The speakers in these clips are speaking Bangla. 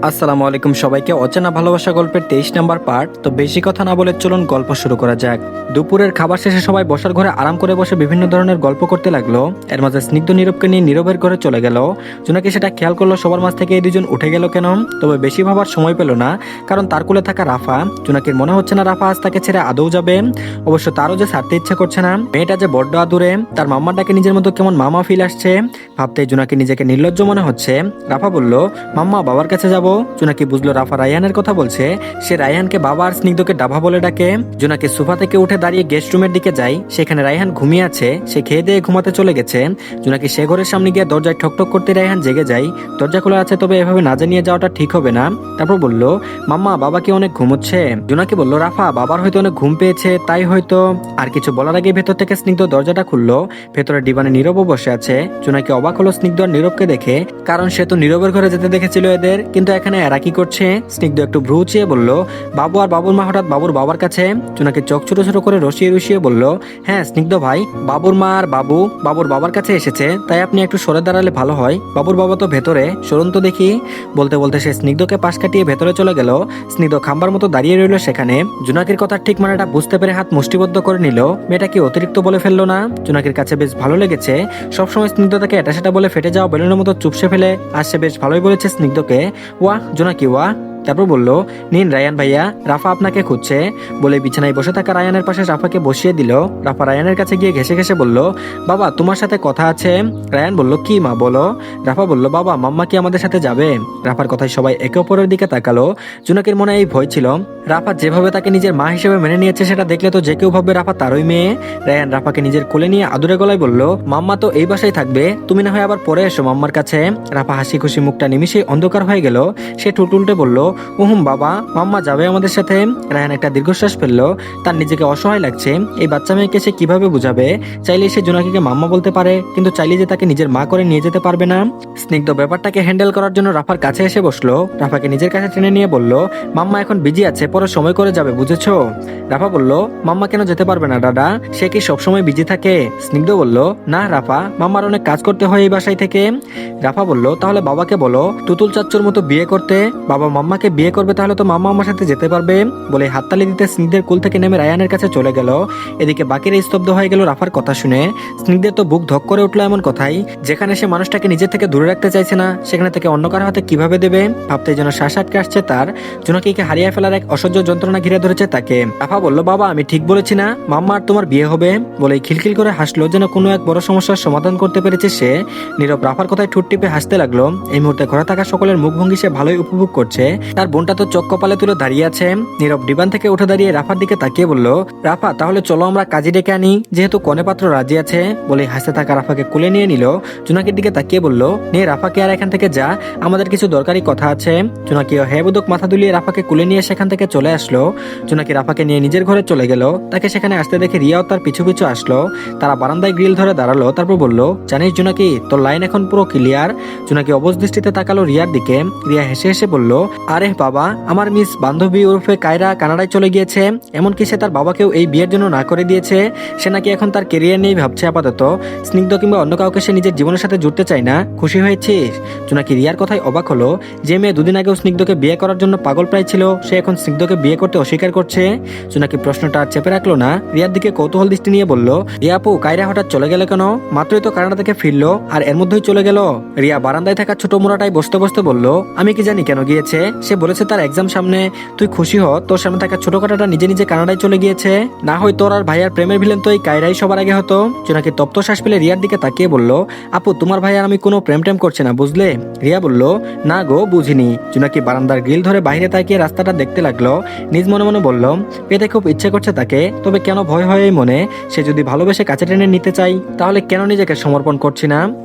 আসসালামু আলাইকুম সবাইকে। অচেনা ভালোবাসা গল্পের 23 নম্বর পার্ট। তো বেশি কথা না বলে চলুন গল্প শুরু করা যাক। দুপুরের খাবার শেষে সবাই বসার ঘরে আরাম করে বসে বিভিন্ন ধরনের গল্প করতে লাগলো। এর মাঝে স্নিগ্ধ নীরবকে নিয়ে নীরবের ঘরে চলে গেল। জোনাকি সেটা খেয়াল করলো সবার মাঝ থেকে এই দুজন উঠে গেল কেন। তবে বেশি ভাবার সময় পেল না, কারণ তার কোলে থাকা রাফা। জোনাকির মনে হচ্ছে না রাফা আজ তাকে ছেড়ে আদৌ যাবে। অবশ্য তারও যে ছাড়তে ইচ্ছা করছে না। মেয়েটা যে বড্ড আদুরে, তার মাম্মাটাকে নিজের মতো কেমন মামা ফিল আসছে। ভাবতেই জোনাকি নিজেকে নির্লজ্জ মনে হচ্ছে। রাফা বলল, মাম্মা বাবার কাছে যাব। জোনাকি বুঝলো রাফা রায়হানের কথা বলছে। সে রায়হানকে বাবা আর স্নিগ্ধকে ডাভা বলে ডাকে। জোনাকি সোফা থেকে উঠে দাঁড়িয়ে গেস্ট রুমের দিকে যায়। সেখানে রায়হান ঘুমিয়ে আছে। সে খেয়ে দিয়ে ঘুমাতে চলে গেছে। জোনাকি সে ঘরের সামনে গিয়ে দরজায় ঠকঠক করতে রায়হান জেগে যায়। দরজা খোলা আছে, তবে এভাবে না জানিয়ে যাওয়াটা ঠিক হবে না। তারপর বলল, মাম্মা বাবা কি অনেক ঘুমোচ্ছে। জোনাকি বলল, রাফা বাবার হয়তো অনেক ঘুম পেয়েছে, তাই হয়তো। আর কিছু বলার আগে ভেতর থেকে স্নিগ্ধ দরজাটা খুললো। ভেতরে ডিবানে নীরবও বসে আছে। জোনাকি অবাক হলো স্নিগ্ধ আর নীরবকে দেখে, কারণ সে তো নীরবের ঘরে যেতে দেখেছিল এদের, কিন্তু এখানে এরা কি করছে। স্নিগ্ধ একটু ভ্রু চেয়ে বলল, বাবু আর বাবুর মা হঠাৎ বাবুর বাবার কাছে। জোনাকি চোখ ছোট ছোট করে রসিয়ে রসিয়ে বলল, হ্যাঁ স্নিগ্ধ ভাই, বাবুর মা আর বাবু বাবুর বাবার কাছে এসেছে, তাই আপনি একটু সরে দাঁড়ালে ভালো হয়। বাবুর বাবা তো ভেতরে, সরুন তো দেখি। বলতে বলতে সে স্নিগ্ধকে পাশ কাটিয়ে ভেতরে চলে গেল। স্নিগ্ধ খাম্বার মতো দাঁড়িয়ে রইল সেখানে। জোনাকির কথার ঠিক মানেটা বুঝতে পেরে হাত মুষ্টিবদ্ধ করে নিল। মেয়েটা কি অতিরিক্ত বলে ফেললো না? জোনাকির কাছে বেশ ভালো লেগেছে। সবসময় স্নিগ্ধ তাকে এটা সেটা বলে ফেটে যাওয়া বেলুনের মতো চুপসে ফেলে, আর সে বেশ ভালোই বলেছে স্নিগ্ধকে। ওয়াহ জোনাকি ওয়াহ। তারপর বলল, নিন রায়ান ভাইয়া, রাফা আপনাকে খুঁজছে। বলে বিছানায় বসে থাকা রায়ানের পাশে রাফাকে বসিয়ে দিল। রাফা রায়ানের কাছে গিয়ে ঘেসে ঘেসে বলল, বাবা তোমার সাথে কথা আছে। রায়ান বলল, কি মা বলো। রাফা বলল, বাবা মাম্মা কি আমাদের সাথে যাবে। রাফার কথায় সবাই একে অপরের দিকে তাকালো। জোনাকির মনে এই ভয় ছিল। রাফা যেভাবে তাকে নিজের মা হিসেবে মেনে নিয়েছে সেটা দেখলে তো যে কেউ ভাববে রাফা তারই মেয়ে। রায়ান রাফাকে নিজের কোলে নিয়ে আদুরে গলায় বলল, মাম্মা তো এই বাসায় থাকবে, তুমি না হয় আবার পরে এসো মাম্মার কাছে। রাফা হাসি খুশি মুখটা নিমিশে অন্ধকার হয়ে গেল। সে টুলটুলটে বলল, উহুম বাবা, মাম্মা যাবে আমাদের সাথে। রায়ান একটা দীর্ঘশ্বাস ফেললো। তার নিজেকে অসহায় লাগছে। এই বাচ্চা মেয়েকে সে কিভাবে বুঝাবে। চাইলে সে জোনাকিকে মাম্মা বলতে পারে, কিন্তু চাইলে যে তাকে নিজের মা করে নিয়ে যেতে পারবে না। স্নিগ্ধ ব্যাপারটাকে হ্যান্ডেল করার জন্য রাফার কাছে এসে বসলো। রাফাকে নিজের কাছে টেনে নিয়ে বলল, মাম্মা এখন বিজি আছে, পরে সময় করে যাবে, বুঝেছো। রাফা বলল, মাম্মা কেন যেতে পারবে না দাদা, সে কি সবসময় বিজি থাকে। স্নিগ্ধ বলল, না রাফা, মাম্মার অনেক কাজ করতে হয় এই বাসায় থেকে। রাফা বলল, তাহলে বাবাকে বলো তুতুল চাচ্চুর মতো বিয়ে করতে। বাবা মাম্মাকে বিয়ে করবে, তাহলে তো মাম্মা আমার সাথে যেতে পারবে। বলে হাততালি দিতে স্নিগ্ধের কুল থেকে নেমে রায়ানের কাছে চলে গেল। এদিকে বাকিরা স্তব্ধ হয়ে গেল রাফার কথা শুনে। স্নিগ্ধের তো বুক ধক করে উঠলো এমন কথাই। যেখানে সে মানুষটাকে নিজের থেকে দূরে রাখতে চাইছে না, সেখানে থেকে অন্য কারো হাতে কিভাবে দেবে। ভাবতে যেন শ্বাস আটকে আসছে তার। জোনাকিকে হারিয়ে ফেলার এক অসহ্য যন্ত্রণা ঘিরে ধরেছে তাকে। রাফা বলল, বাবা আমি ঠিক বলেছি না, মাম্মা আর তোমার বিয়ে হবে। বলে খিলখিল করে হাসলো, যেন কোনো এক বড় সমস্যার সমাধান করতে পেরেছে সে। নীরব রাফার কথায় ঠোঁট টিপে হাসতে লাগলো। এই মুহূর্তে ঘরে থাকা সকলের মুখভঙ্গি সে ভালোই উপভোগ করছে। তার বোনটা তো চোখ কপালে তুলে দাঁড়িয়ে আছে। নীরব ডিবান থেকে উঠে দাঁড়িয়ে রাফার দিকে তাকিয়ে বলল, রাফা তাহলে চলো আমরা কাজী ডেকে আনি, যেহেতু কনে পাত্র রাজি আছে। বলে হাসতে থাকা রাফাকে কোলে নিয়ে নিল। জোনাকির দিকে তাকিয়ে বলল, নিয়ে রাফাকে আর এখান থেকে যা, আমাদের কিছু দরকারি কথা আছে। জোনাকিও হ্যাঁ বুদক মাথা দুলিয়ে রাফাকে কোলে নিয়ে সেখান থেকে চলে আসলো। জোনাকি রাফাকে নিয়ে নিজের ঘরে চলে গেল। তাকে সেখানে আসতে দেখে রিয়াও তার পিছু পিছু আসলো। তারা বারান্দায় গ্রিল ধরে দাঁড়ালো। তারপর বলল, জানিস জোনাকি, তোর লাইন এখন পুরো ক্লিয়ার। জোনাকি অবশ দৃষ্টিতে তাকালো রিয়ার দিকে। রিয়া হেসে হেসে বলল, আরে বাবা, আমার মিস বান্ধবী ওরফে কায়রা কানাডায় চলে গিয়েছে। এমনকি সে তার বাবাকেও এই বিয়ের জন্য না করে দিয়েছে। সে নাকি এখন তার কেরিয়ার নিয়েই ভাবছে আপাতত। স্নিগ্ধ কিংবা অন্য কাউকে সে নিজের জীবনের সাথে জুড়তে চায় না। খুশি হয়েছিস? জোনাকি রিয়ার কথায় অবাক হলো। যে মেয়ে দুদিন আগেও স্নিগ্ধকে বিয়ে করার জন্য পাগল প্রায় ছিল, সে এখন স্নিগ্ধকে বিয়ে করতে অস্বীকার করছে। জোনাকি প্রশ্নটা আর চেপে রাখলো না। রিয়ার দিকে কৌতূহল দৃষ্টি নিয়ে বলল, রিয়া আপু, কায়রা হঠাৎ চলে গেল কেন? মাত্রই তো কানাডা থেকে ফিরলো, আর এর মধ্যেই চলে গেল। রিয়া বারান্দায় থাকা ছোট মোড়াটাই বসতে বসতে বলল, আমি কি জানি কেন গিয়েছে। সে বলেছে তার এক্সাম সামনে, তুই খুশি হ, তোর সামনে থাকা ছোট কাটাটা নিজে নিজে কানাডায় চলে গিয়েছে। না হয় তোর আর ভাইয়ার প্রেমের ভিলেন তো এই কায়রাই সবার আগে হতো। জোনাকি তপ্ত শ্বাস ফেলে রিয়ার দিকে তাকিয়ে বলল, আপু তোমার ভাই আর আমি কোনো প্রেম টেম করছে না, বুঝলে। রিয়া বলল, না গো, বুঝিনি। জোনাকি বারান্দার গ্রিল ধরে বাইরে তাকিয়ে রাস্তাটা দেখতে লাগলো। নিজ মনে মনে বলল, পেতে খুব ইচ্ছে করছে তাকে, তবে কেন ভয় হয় এই মনে। সে যদি ভালোবেসে কাছে টেনে নিতে চাই, তাহলে কেন নিজেকে সমর্পণ করছি না।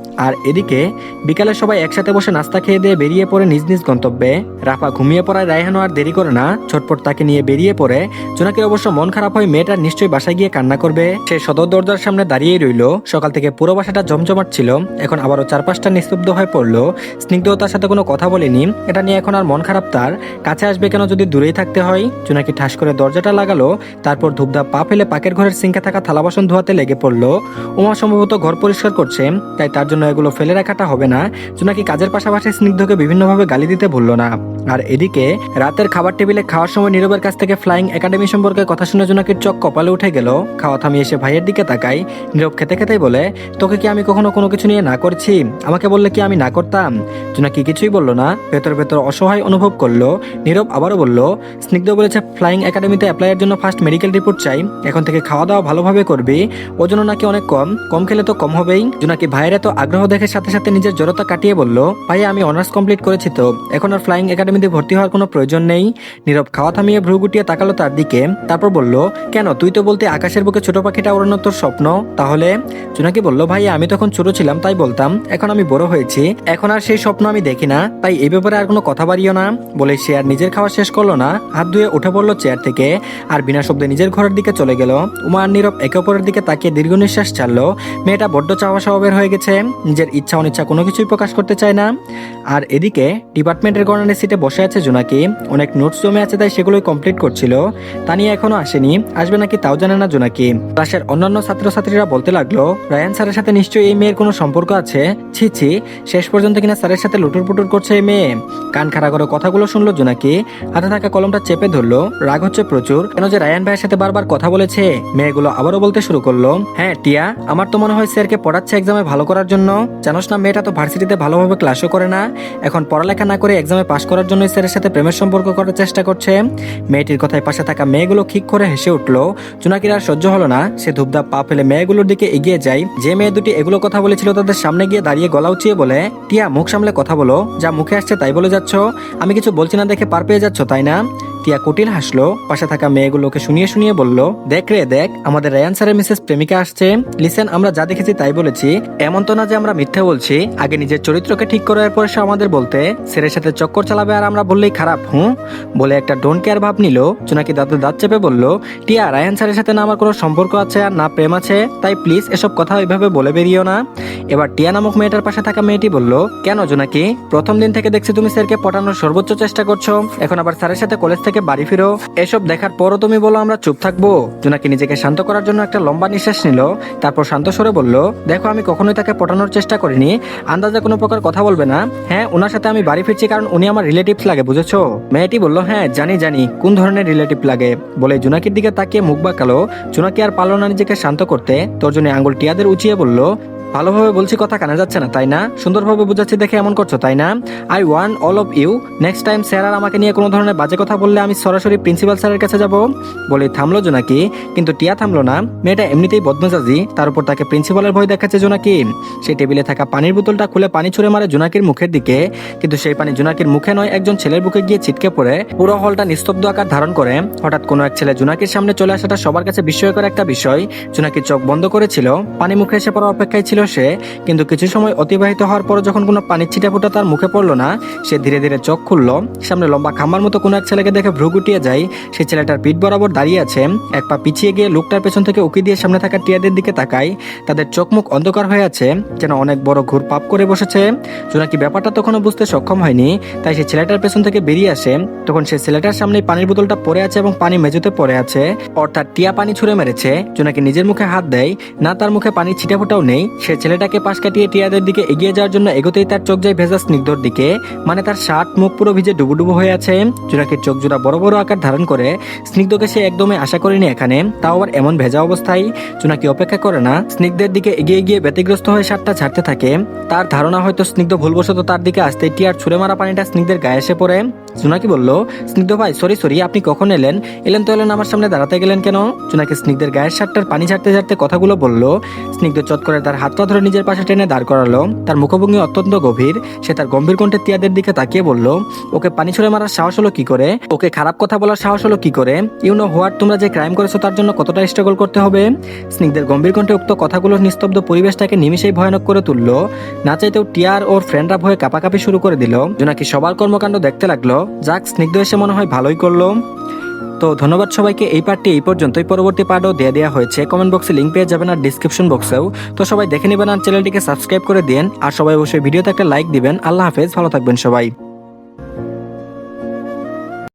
আর এদিকে বিকালে সবাই একসাথে বসে নাস্তা খেয়ে দিয়ে বেরিয়ে পড়ে নিজ নিজ গন্তব্যে। রাফা ঘুমিয়ে পড়ায় রায়হানও আর দেরি করে না ছটপট তাকে নিয়ে বেরিয়ে পড়ে। জোনাকির অবশ্য মন খারাপ হয়, মেয়েটার নিশ্চয়ই বাসায় গিয়ে কান্না করবে। সে সদর দরজার সামনে দাঁড়িয়েই রইল। সকাল থেকে পুরো বাসাটা জমজমাট ছিল, এখন আবারও চারপাশটা নিস্তব্ধ হয়ে পড়লো। স্নিগ্ধও তার সাথে কোনো কথা বলেনি, এটা নিয়ে এখন আর মন খারাপ তার। কাছে আসবে কেন যদি দূরেই থাকতে হয়। জোনাকি ঠাস করে দরজাটা লাগালো, তারপর ধূপধাপ পা ফেলে পাকের ঘরের সিঙ্কে থাকা থালা বাসন ধোয়াতে লেগে পড়লো। উমা সম্ভবত ঘর পরিষ্কার করছে, তাই তার জন্য এগুলো ফেলে রাখাটা হবে না। জোনাকি কাজের পাশাপাশি স্নিগ্ধকে বিভিন্নভাবে গালি দিতে ভুলল না। আর এদিকে রাতের খাবার টেবিলে খাওয়ার সময় নীরবের কাছ থেকে ফ্লাইং একাডেমি সম্পর্কে কথা শুনে জোনাকির চোখ কপালে উঠে গেল। খাওয়া থামিয়ে এসে ভাইয়ের দিকে তাকাই। নীরব খেতে খেতেই বলে, তোকে কি আমি কখনো কোনো কিছু নিয়ে না করছি? আমাকে বললে কি আমি না করতাম? জোনাকি কিছুই বলল না, ভেতর ভেতর অসহায় অনুভব করলো। নীরব আবারও বলল, স্নিগ্ধ বলেছে ফ্লাইং একাডেমিতে অ্যাপ্লাইয়ের জন্য ফার্স্ট মেডিকেল রিপোর্ট চাই, এখন থেকে খাওয়া দাওয়া ভালোভাবে করবি, ওজনও নাকি অনেক কম, কম খেলে তো কম হবেই। জোনাকি ভাইয়ের এত আগ্রহ দেখে সাথে সাথে নিজের জড়তা কাটিয়ে বলল, ভাই আমি অনার্স কমপ্লিট করেছি তো, এখন আর ফ্লাইং একাডেমিতে ভর্তি হওয়ার কোনো প্রয়োজন নেই। নীরব খাওয়া থামিয়ে ভ্রু গুটিয়ে তাকালো তার দিকে, তারপর বলল, কেন তুই তো বলতে আকাশের বুকে ছোট পাখিটা ওড়ানো তোর স্বপ্ন, তাহলে? জোনাকি বলল, ভাই আমি তখন ছোট ছিলাম তাই বলতাম, এখন আমি বড় হয়েছি, এখন আর সেই স্বপ্ন আমি দেখি না, তাই এই ব্যাপারে আর কোনো কথা বাড়িও না। বলে সে আর নিজের খাওয়া শেষ করলো না, হাত ধুয়ে উঠে পড়লো চেয়ার থেকে আর বিনা শব্দে নিজের ঘরের দিকে চলে গেল। উমা আর নীরব একে অপরের দিকে তাকিয়ে দীর্ঘ নিঃশ্বাস ছাড়লো। মেয়েটা বড্ড চাওয়া স্বভাবের হয়ে গেছে, নিজের ইচ্ছা অনিচ্ছা কোনো কিছুই প্রকাশ করতে চায় না। আর এদিকে ডিপার্টমেন্টের কর্নারের সিটে বসে আছে জোনাকি, অনেক নোটস জমে আছে তাই সেগুলোই কমপ্লিট করছিল। তানিয়া এখনো আসেনি, আসবে নাকি তাও জানে না জোনাকি। ক্লাসের অন্যান্য ছাত্রছাত্রীরা বলতে লাগলো, রায়ান স্যারের সাথে নিশ্চয়ই এই মেয়ের কোনো সম্পর্ক আছে। ছি ছি, শেষ পর্যন্ত কিনা স্যারের সাথে লুটুর পুটুর করছে এই মেয়ে। কান খাড়া করে কথাগুলো শুনলো জোনাকি, হাতে থাকা কলমটা চেপে ধরলো। রাগ হচ্ছে প্রচুর, কেন যে রায়ান ভাইয়ের সাথে বারবার কথা বলেছে। মেয়েগুলো আবারও বলতে শুরু করলো, হ্যাঁ টিয়া, আমার তো মনে হয় স্যারকে পড়াচ্ছে এক্সামে ভালো করার জন্য। জানোস না মেয়েটা তো ভার্সিটিতে ভালোভাবে ক্লাসও করে না, এখন পড়ালেখা না করে এক্সামে পাশ করার জন্য স্যারের সাথে প্রেমের সম্পর্ক করার চেষ্টা করছে। মেয়েটির কথায় পাশে থাকা মেয়েগুলো খিক করে হেসে উঠলো। জোনাকির আর সহ্য হলো না, সে ধূপধাপ পা ফেলে মেয়েগুলোর দিকে এগিয়ে যায়। যে মেয়ে দুটি এগুলো কথা বলেছিল তাদের সামনে গিয়ে দাঁড়িয়ে গলা উঁচিয়ে বলে, টিয়া মুখ সামলে কথা বলো, যা মুখে আসছে তাই বলে যাচ্ছ, আমি কিছু বলছি না দেখে পার পেয়ে যাচ্ছ তাই না? টিয়া কুটিল হাসলো, পাশে থাকা মেয়েগুলোকে শুনিয়ে শুনিয়ে বলল, দেখ রে দেখ, আমাদের রায়ান স্যারের মিসেস প্রেমিকা আসছে। লিসেন, আমরা যা দেখেছি তাই বলেছি, এমন তো না যে আমরা মিথ্যা বলছি। আগে নিজের চরিত্রকে ঠিক করার পর সে আমাদের বলতে স্যারের সাথে চক্কর চালাবে আর আমরা বললেই খারাপ। বলে একটা ডোন্ট কেয়ার ভাব নিল। জোনাকি দাঁতে দাঁত চেপে বলল, টিয়া, রায়ান স্যারের সাথে না আমার কোনো সম্পর্ক আছে আর না প্রেম আছে, তাই প্লিজ এসব কথা ওইভাবে বলে বেরিয়েও না। এবার টিয়া নামক মেয়েটার পাশে থাকা মেয়েটি বলল, কেন জোনাকি, প্রথম দিন থেকে দেখছি তুমি স্যারকে পটানোর সর্বোচ্চ চেষ্টা করছো, এখন আবার স্যারের সাথে কলেজ থেকে বাড়ি ফিরো, এসব দেখার পরও তুমি বলো আমরা চুপ থাকবো? জোনাকি নিজেকে শান্ত করার জন্য একটা লম্বা নিঃশ্বাস নিল, তারপর শান্ত স্বরে বলল, দেখো আমি কখনোই তাকে পটানোর চেষ্টা করিনি, আন্দাজে কোনো প্রকার কথা বলবে না। হ্যাঁ, ওনার সাথে আমি বাড়ি ফিরছি কারণ উনি আমার রিলেটিভস লাগে, বুঝেছো? মেয়েটি বলল, হ্যাঁ জানি জানি কোন ধরনের রিলেটিভ লাগে। বলে জোনাকির দিকে তাকিয়ে মুখ বাঁকালো। জোনাকি আর পারল না নিজেকে শান্ত করতে, তোর জন্য আঙ্গুল টিয়াদের উঁচিয়ে বলল, ভালোভাবে বলছি, কথা কানে যাচ্ছে না তাই না? সুন্দরভাবে বুঝাচ্ছি দেখে এমন করছো তাই না? I want all of you, next time sir আর আমাকে নিয়ে কোনো ধরনের বাজে কথা বললে আমি সরাসরি প্রিন্সিপাল স্যারের কাছে যাব। বলে থামলো জোনাকি, কিন্তু টিয়া থামলো না। মেয়েটা এমনিতেই বদমেজাজি, তার উপর তাকে প্রিন্সিপালের ভয় দেখাচ্ছে জোনাকি। সেই টেবিলে থাকা পানির বোতলটা খুলে পানি ছুঁড়ে মারে জোনাকির মুখের দিকে, কিন্তু সেই পানি জোনাকির মুখে নয়, একজন ছেলের বুকে গিয়ে ছিটকে পড়ে পুরো হলটা নিস্তব্ধ আকার ধারণ করে। হঠাৎ কোনো এক ছেলে জোনাকির সামনে চলে আসাটা সবার কাছে বিস্ময়কর একটা বিষয়। জোনাকি চোখ বন্ধ করেছিল, পানি মুখে এসে পড়ার অপেক্ষায় ছিল সে, কিন্তু কিছু সময় অতিবাহিত হওয়ার পর যখন কোনো পানির ছিটা ফোঁটা তার মুখে পড়লো না, সে ধীরে ধীরে চোখ খুললো। সামনে লম্বা খাম্বার মতো কোনো এক ছেলেকে দেখে ভ্রু গুটিয়ে যায়। সেই ছেলেটার পিঠ বরাবর দাঁড়িয়ে আছে, এক পা পিছিয়ে গিয়ে লোকটার পেছন থেকে উকি দিয়ে সামনে থাকা টিয়াদের দিকে তাকায়। তাদের চোখ মুখ অন্ধকার হয়ে আছে, যেন অনেক বড় ঘুর পাপ করে বসেছে। জোনাকি ব্যাপারটা তখনও বুঝতে সক্ষম হয়নি, তাই সে ছেলেটার পেছন থেকে বেরিয়ে আসে। তখন সে ছেলেটার সামনে পানির বোতলটা পড়ে আছে এবং পানি মেঝেতে পড়ে আছে, অর্থাৎ টিয়া পানি ছুঁড়ে মেরেছে। জোনাকি নিজের মুখে হাত দেয়, না তার মুখে পানির ছিটা ফোঁটাও নেই। সে ছেলেটাকে পাশ কাটিয়ে টিয়াদের দিকে এগিয়ে যাওয়ার জন্য এগোতেই তার চোখ যায় ভেজা স্নিগ্ধর দিকে, মানে তার শার্ট মুখ পুরো ভিজে ডুবুডুবু হয়ে আছে। জোনাকির চোখ জোড়া বড় বড় আকার ধারণ করে। স্নিগ্ধকে সে একদমই আশা করেনি এখানে, তাও আবার এমন ভেজা অবস্থায়। জোনাকি অপেক্ষা করে না, স্নিগ্ধের দিকে এগিয়ে গিয়ে ব্যতিগ্রস্ত হয়ে শার্টটা ছাড়তে থাকে। তার ধারণা হয়তো স্নিগ্ধ ভুলবশত তার দিকে আসতে টিয়ার ছুঁড়ে মারা পানিটা স্নিগ্ধের গায়ে এসে পড়ে। জোনাকি বলল, স্নিগ্ধ ভাই সরি, আপনি কখন এলেন? এলেন তো এলেন, আমার সামনে দাঁড়াতে গেলেন কেন? জোনাকি স্নিগ্ধের গায়ের শার্টটার পানি ঝাড়তে ঝাড়তে কথাগুলো বলল। স্নিগ্ধ চট করে তার হাতটা ধরে নিজের পাশে টেনে দাঁড় করালো। তার মুখভঙ্গি অত্যন্ত গভীর। সে তার গম্ভীর কণ্ঠে টিয়াদের দিকে তাকিয়ে বলল, ওকে পানি ছুঁড়ে মারার সাহস হলো কি করে? ওকে খারাপ কথা বলার সাহস হলো কি করে? ইউ নো হোয়াট, তোমরা যে ক্রাইম করেছো তার জন্য কতটা স্ট্রাগল করতে হবে? স্নিগ্ধের গম্ভীর কণ্ঠে উক্ত কথাগুলো নিস্তব্ধ পরিবেশটাকে নিমিষেই ভয়ানক করে তুললো। না চাইতেও টিয়ার ওর ফ্রেন্ডরা ভয়ে কাঁপাকাঁপি শুরু করে দিল। জোনাকি সবার কর্মকাণ্ড দেখতে লাগলো। যাক, স্নিগ্ধ এসে মনে হয় ভালোই করলো। তো ধন্যবাদ সবাইকে। এই পার্টটি এই পর্যন্তই, পরবর্তী পার্টও দিয়ে দেওয়া হয়েছে, কমেন্ট বক্সে লিঙ্ক পেয়ে যাবেন আর ডিসক্রিপশন বক্সেও। তো সবাই দেখে নেবেন আর চ্যানেলটিকে সাবস্ক্রাইব করে দিন, আর সবাই অবশ্যই ভিডিওতে একটা লাইক দিবেন। আল্লাহ হাফেজ, ভালো থাকবেন সবাই।